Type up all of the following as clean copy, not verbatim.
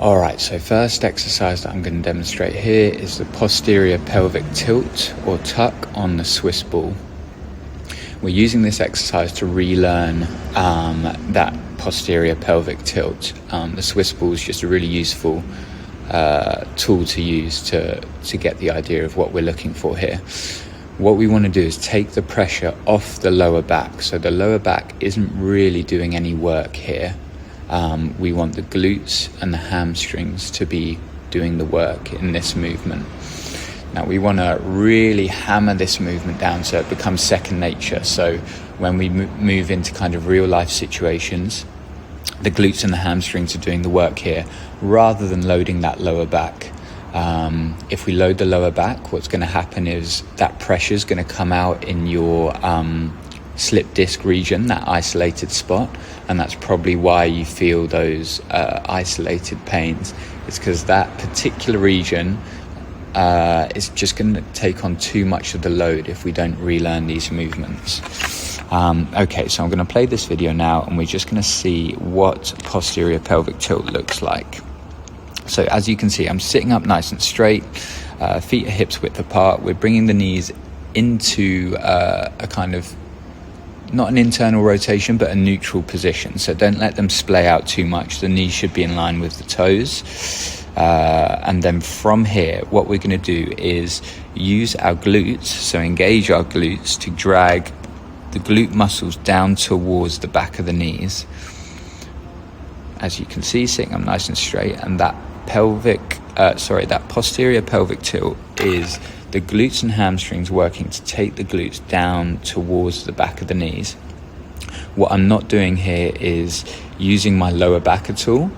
All right, so first exercise that I'm going to demonstrate here is the posterior pelvic tilt or tuck on the Swiss ball. We're using this exercise to relearn that posterior pelvic tilt. The Swiss ball is just a really useful tool to use to get the idea of what we're looking for here. What we want to do is take the pressure off the lower back. So the lower back isn't really doing any work here. We want the glutes and the hamstrings to be doing the work in this movement. Now we want to really hammer this movement down so it becomes second nature. So when we move into kind of real life situations, the glutes and the hamstrings are doing the work here rather than loading that lower back. If we load the lower back, what's going to happen is that pressure is going to come out in your slip disc region, that isolated spot, and that's probably why you feel those isolated pains. It's because that particular region is just going to take on too much of the load if we don't relearn these movements. Okay, so I'm going to play this video now, and we're just going to see what posterior pelvic tilt looks like. So as you can see, I'm sitting up nice and straight, feet are hips width apart. We're bringing the knees into a kind of, not an internal rotation, but a neutral position. So don't let them splay out too much. The knees should be in line with the toes. And then from here, what we're going to do is use our glutes, so engage our glutes to drag the glute muscles down towards the back of the knees. As you can see, sitting up nice and straight, and that posterior pelvic tilt is the glutes and hamstrings working to take the glutes down towards the back of the knees. What I'm not doing here is using my lower back at all.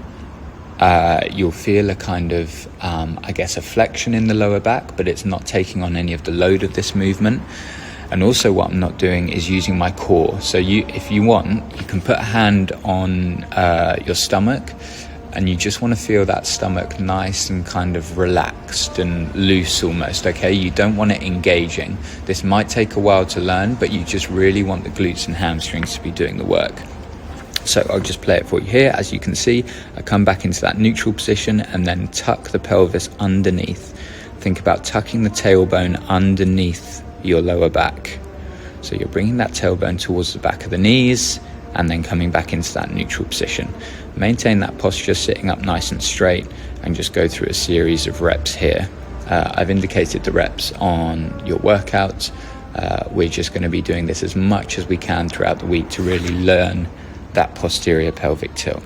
You'll feel a kind of, a flexion in the lower back, but it's not taking on any of the load of this movement. And also what I'm not doing is using my core. So if you want, you can put a hand on your stomach, and you just want to feel that stomach nice and kind of relaxed and loose almost, okay? You don't want it engaging. This might take a while to learn, but you just really want the glutes and hamstrings to be doing the work. So I'll just play it for you here. As you can see, I come back into that neutral position and then tuck the pelvis underneath. Think about tucking the tailbone underneath your lower back. So you're bringing that tailbone towards the back of the knees and then coming back into that neutral position. Maintain that posture, sitting up nice and straight, and just go through a series of reps here. I've indicated the reps on your workout. We're just going to be doing this as much as we can throughout the week to really learn that posterior pelvic tilt.